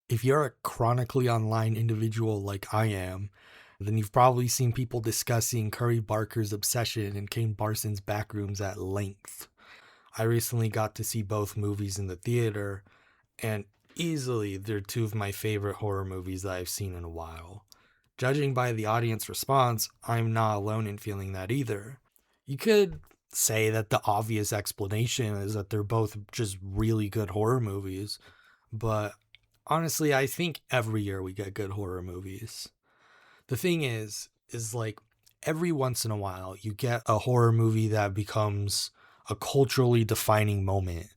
If you're a chronically online individual like I am, then you've probably seen people discussing Curry Barker's Obsession and Kane Barson's Backrooms at length. I recently got to see both movies in the theater, and easily they're two of my favorite horror movies that I've seen in a while. Judging by the audience response, I'm not alone in feeling that either. You could say that the obvious explanation is that they're both just really good horror movies, but honestly, I think every year we get good horror movies. The thing is like every once in a while you get a horror movie that becomes a culturally defining moment.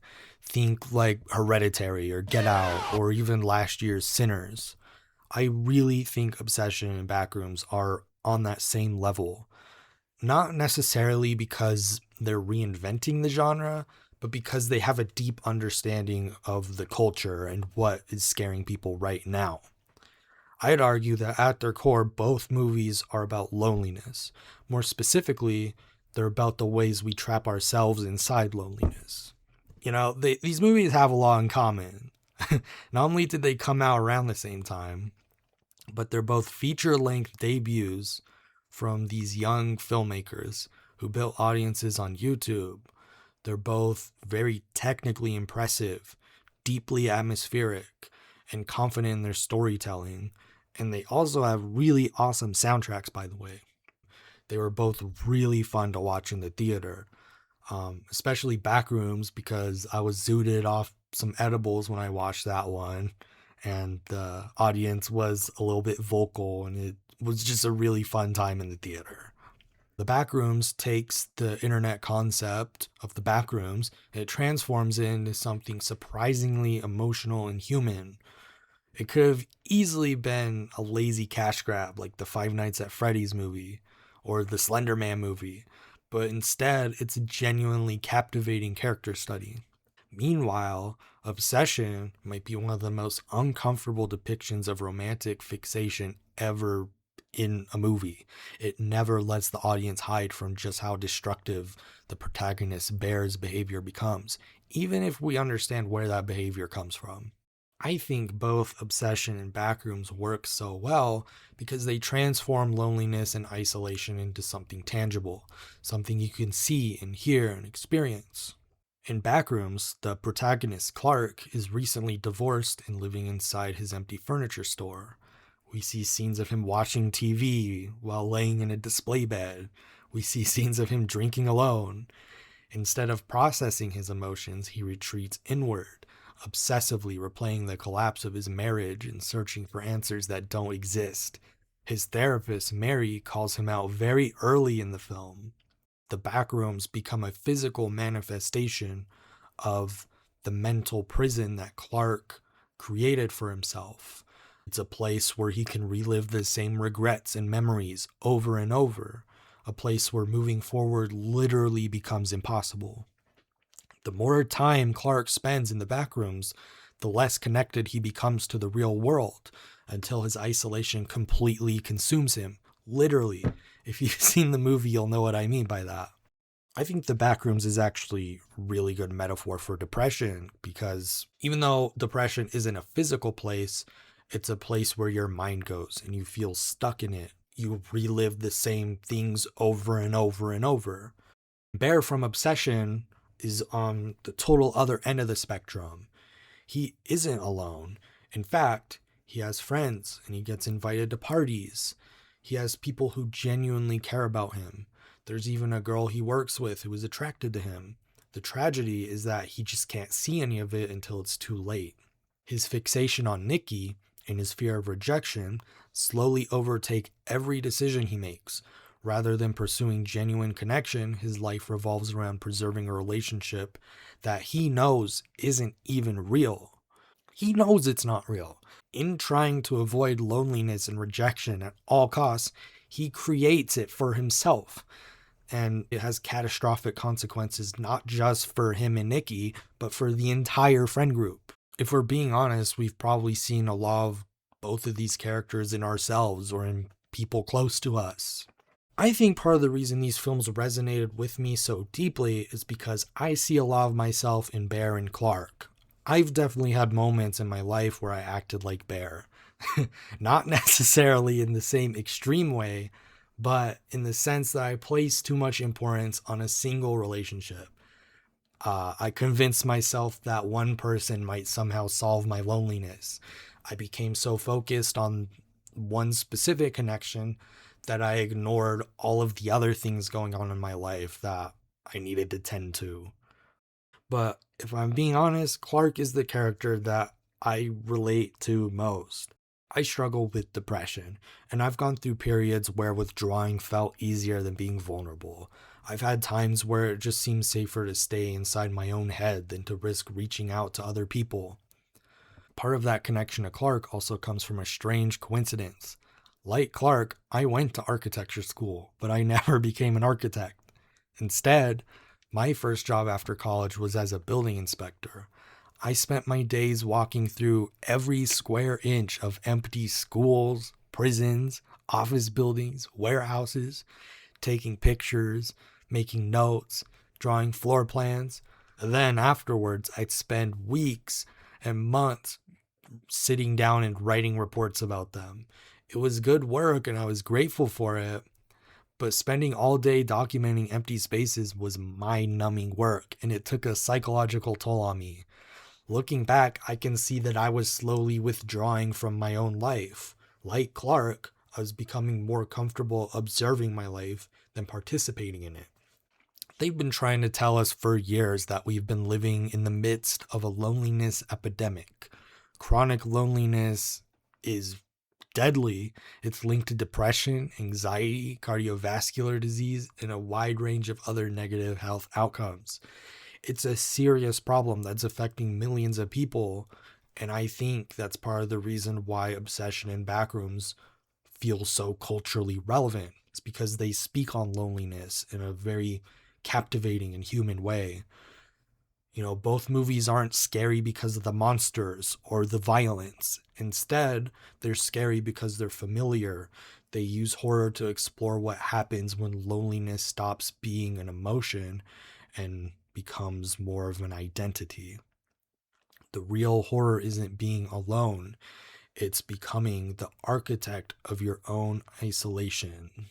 Think like Hereditary or Get Out or even last year's Sinners. I really think Obsession and Backrooms are on that same level. Not necessarily because they're reinventing the genre, but because they have a deep understanding of the culture and what is scaring people right now. I'd argue that at their core, both movies are about loneliness. More specifically, they're about the ways we trap ourselves inside loneliness. These movies have a lot in common. Not only did they come out around the same time, but they're both feature length debuts from these young filmmakers who built audiences on YouTube. They're both very technically impressive, deeply atmospheric, and confident in their storytelling. And they also have really awesome soundtracks, by the way. They were both really fun to watch in the theater, especially Backrooms because I was zooted off some edibles when I watched that one. And the audience was a little bit vocal, and it was just a really fun time in the theater. The Backrooms takes the internet concept of the Backrooms and it transforms it into something surprisingly emotional and human. It could have easily been a lazy cash grab like the Five Nights at Freddy's movie or the Slender Man movie, but instead it's a genuinely captivating character study. Meanwhile, Obsession might be one of the most uncomfortable depictions of romantic fixation ever in a movie. It never lets the audience hide from just how destructive the protagonist Bear's behavior becomes, even if we understand where that behavior comes from. I think both Obsession and Backrooms work so well because they transform loneliness and isolation into something tangible, something you can see and hear and experience. In Backrooms, the protagonist Clark is recently divorced and living inside his empty furniture store. We see scenes of him watching TV while laying in a display bed. We see scenes of him drinking alone. Instead of processing his emotions, he retreats inward, obsessively replaying the collapse of his marriage and searching for answers that don't exist. His therapist, Mary, calls him out very early in the film. The Backrooms become a physical manifestation of the mental prison that Clark created for himself. It's a place where he can relive the same regrets and memories over and over, a place where moving forward literally becomes impossible. The more time Clark spends in the Backrooms, the less connected he becomes to the real world, until his isolation completely consumes him. Literally. If you've seen the movie, you'll know what I mean by that. I think the Backrooms is actually a really good metaphor for depression because even though depression isn't a physical place, it's a place where your mind goes and you feel stuck in it. You relive the same things over and over and over. Bear from Obsession is on the total other end of the spectrum. He isn't alone. In fact, he has friends and he gets invited to parties. He has people who genuinely care about him. There's even a girl he works with who is attracted to him. The tragedy is that he just can't see any of it until it's too late. His fixation on Nikki and his fear of rejection slowly overtake every decision he makes. Rather than pursuing genuine connection, his life revolves around preserving a relationship that he knows isn't even real. He knows it's not real. In trying to avoid loneliness and rejection at all costs, he creates it for himself. And it has catastrophic consequences not just for him and Nikki, but for the entire friend group. If we're being honest, we've probably seen a lot of both of these characters in ourselves or in people close to us. I think part of the reason these films resonated with me so deeply is because I see a lot of myself in Bear and Clark. I've definitely had moments in my life where I acted like Bear. Not necessarily in the same extreme way, but in the sense that I placed too much importance on a single relationship. I convinced myself that one person might somehow solve my loneliness. I became so focused on one specific connection that I ignored all of the other things going on in my life that I needed to tend to. But if I'm being honest, Clark is the character that I relate to most. I struggle with depression, and I've gone through periods where withdrawing felt easier than being vulnerable. I've had times where it just seems safer to stay inside my own head than to risk reaching out to other people. Part of that connection to Clark also comes from a strange coincidence. Like Clark, I went to architecture school, but I never became an architect. Instead, my first job after college was as a building inspector. I spent my days walking through every square inch of empty schools, prisons, office buildings, warehouses, taking pictures, making notes, drawing floor plans. And then afterwards, I'd spend weeks and months sitting down and writing reports about them. It was good work and I was grateful for it, but spending all day documenting empty spaces was mind numbing work and it took a psychological toll on me. Looking back, I can see that I was slowly withdrawing from my own life. Like Clark, I was becoming more comfortable observing my life than participating in it. They've been trying to tell us for years that we've been living in the midst of a loneliness epidemic. Chronic loneliness is deadly. It's linked to depression, anxiety, cardiovascular disease, and a wide range of other negative health outcomes. It's a serious problem that's affecting millions of people, and I think that's part of the reason why obsession and backrooms feel so culturally relevant. It's because they speak on loneliness in a very captivating and human way. You know, both movies aren't scary because of the monsters or the violence. Instead, they're scary because they're familiar. They use horror to explore what happens when loneliness stops being an emotion and becomes more of an identity. The real horror isn't being alone, it's becoming the architect of your own isolation.